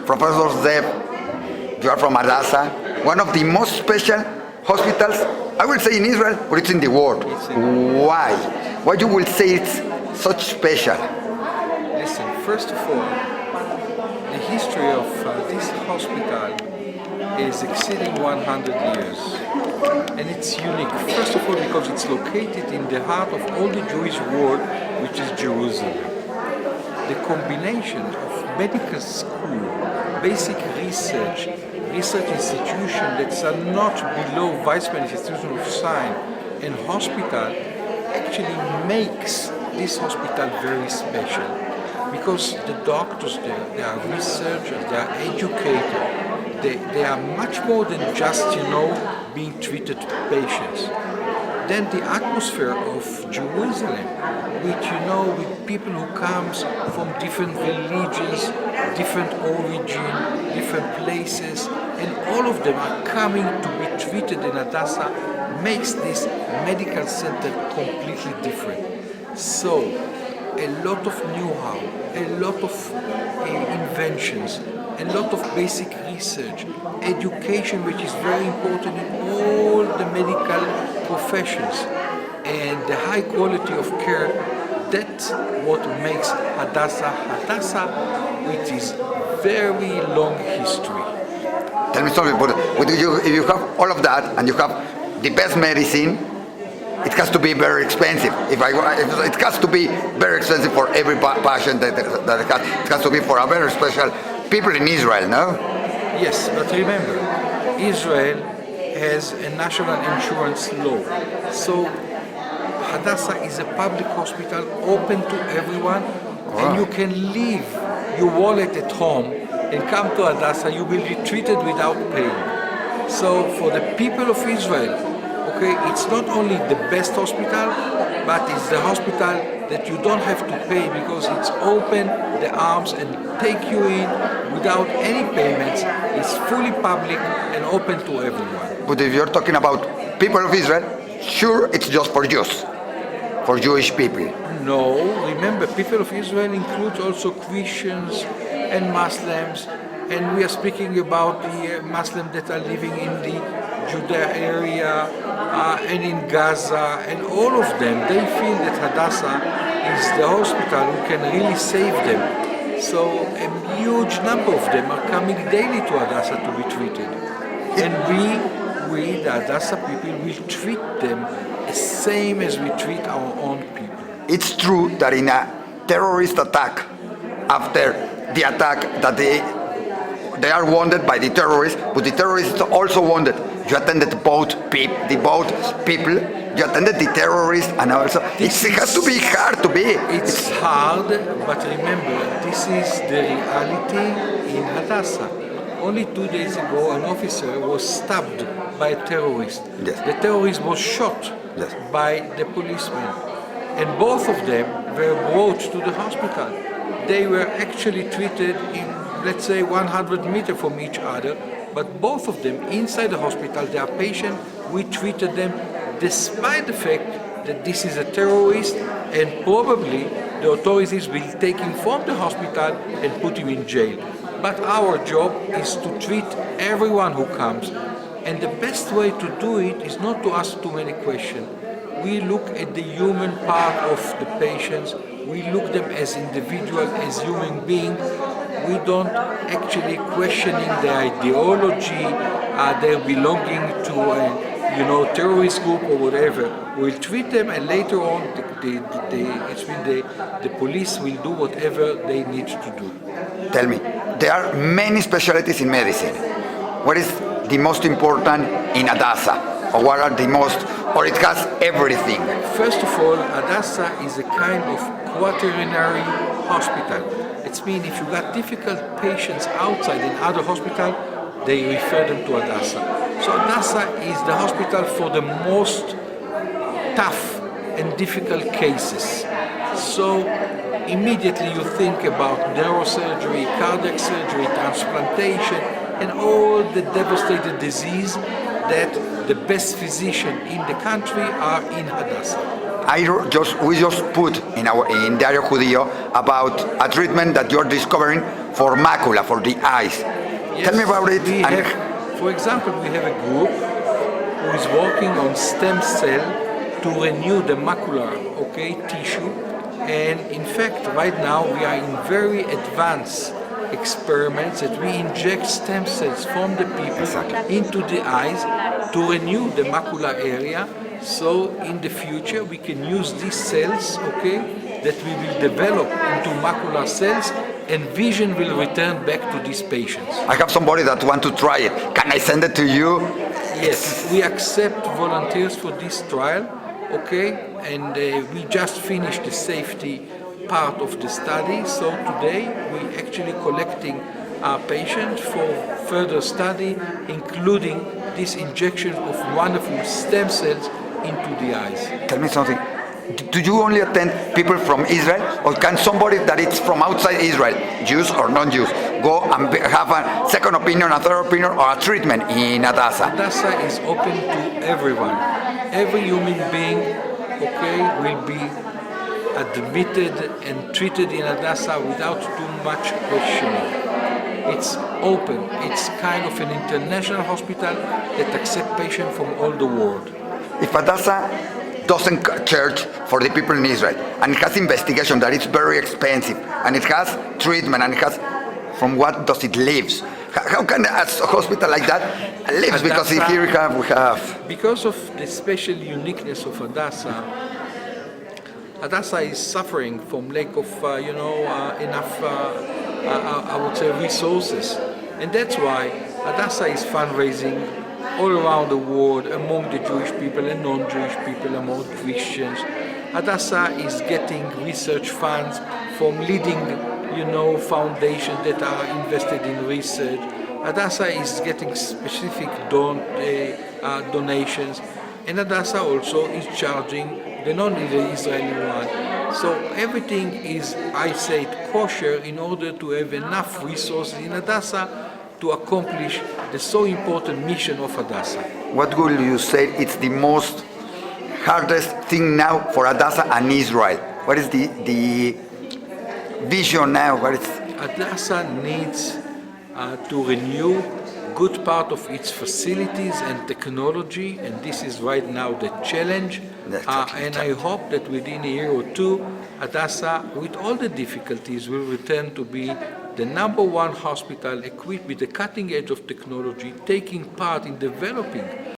Professor Zev, you are from Hadassah, one of the most special hospitals, I will say in Israel, but it's in the world. Why? Why you will say it's such special? Listen, first of all, the history of this hospital is exceeding 100 years. And it's unique, first of all, because it's located in the heart of all the Jewish world, which is Jerusalem. The combination of medical school, basic research institution that are not below Weizmann Institute of Science and hospital actually makes this hospital very special. Because the doctors there, they are researchers, they are educators, they are much more than just, being treated patients. Then the atmosphere of Jerusalem, with people who comes from different religions, different origin, different places, and all of them are coming to be treated in Hadassah, makes this medical center completely different. So, a lot of know-how, a lot of inventions, a lot of basic research, education, which is very important in all the medical professions, and the high quality of care. That's what makes Hadassah, which is very long history. Tell me something, but if you have all of that and you have the best medicine, it has to be very expensive. It has to be very expensive for every patient it has to be for a very special people in Israel, no? Yes, but remember, Israel has a national insurance law. So Hadassah is a public hospital open to everyone, and you can leave your wallet at home and come to Hadassah. You will be treated without paying. So for the people of Israel, it's not only the best hospital, but it's the hospital that you don't have to pay because it's open the arms and take you in without any payments. It's fully public and open to everyone. But if you're talking about people of Israel, sure, it's just for Jews, for Jewish people. No, remember, people of Israel includes also Christians and Muslims, and we are speaking about the Muslims that are living in the Judea area and in Gaza, and all of them, they feel that Hadassah is the hospital who can really save them. So a huge number of them are coming daily to Hadassah to be treated. And we, the Hadassah people, will treat them the same as we treat our own people. It's true that in a terrorist attack, after the attack, that they are wounded by the terrorists, but the terrorists are also wounded. You attended both people, you attended the terrorists, and also it has to be hard to be. It's hard, but remember, this is the reality in Hadassah. Only 2 days ago, an officer was stabbed by a terrorist. Yes. The terrorist was shot by the policeman, and both of them were brought to the hospital. They were actually treated in, let's say, 100 meters from each other, but both of them inside the hospital, they are patients. We treated them despite the fact that this is a terrorist, and probably the authorities will take him from the hospital and put him in jail. But our job is to treat everyone who comes, and the best way to do it is not to ask too many questions. We look at the human part of the patients. We look them as individuals, as human beings. We don't actually questioning their ideology, their belonging to a terrorist group or whatever. We'll treat them, and later on, the police will do whatever they need to do. Tell me, there are many specialties in medicine. What is the most important in Hadassah? Or what are the most, or it has everything? First of all, Hadassah is a kind of quaternary hospital. It means if you got difficult patients outside in other hospitals, they refer them to Hadassah. So Hadassah is the hospital for the most tough and difficult cases. So immediately you think about neurosurgery, cardiac surgery, transplantation, and all the devastating disease that the best physicians in the country are in Hadassah. We just put in Diario Judío about a treatment that you're discovering for macula, for the eyes. Yes, Tell me about it. we have, for example, we have a group who is working on stem cell to renew the macular, tissue. And in fact, right now we are in very advanced experiments that we inject stem cells from the people into the eyes to renew the macular area. So in the future we can use these cells, that we will develop into macular cells, and vision will return back to these patients. I have somebody that want to try it. Can I send it to you? Yes, we accept volunteers for this trial, and we just finished the safety part of the study. So today we actually collecting our patients for further study, including this injection of wonderful stem cells into the eyes. Tell me something. Do you only attend people from Israel, or can somebody that is from outside Israel, Jews or non-Jews, go and have a second opinion, a third opinion, or a treatment in Hadassah? Hadassah is open to everyone. Every human being, will be admitted and treated in Hadassah without too much questioning. It's open. It's kind of an international hospital that accepts patients from all the world. If Hadassah doesn't charge for the people in Israel, and it has investigation that it's very expensive, and it has treatment, and it has, from what does it live? How can a hospital like that live? Because here we have. Because of the special uniqueness of Hadassah, Hadassah is suffering from lack of enough, I would say, resources, and that's why Hadassah is fundraising all around the world, among the Jewish people and non-Jewish people, among Christians. Hadassah is getting research funds from leading, foundations that are invested in research. Hadassah is getting specific donations, and Hadassah also is charging the non-Israeli one. So everything is, I say, kosher in order to have enough resources in Hadassah to accomplish the so important mission of Hadassah. What would you say it's the most hardest thing now for Hadassah and Israel? What is the vision now? Hadassah needs to renew good part of its facilities and technology, and this is right now the challenge. And I hope that within a year or two, Hadassah, with all the difficulties, will return to be the #1 hospital equipped with the cutting edge of technology, taking part in developing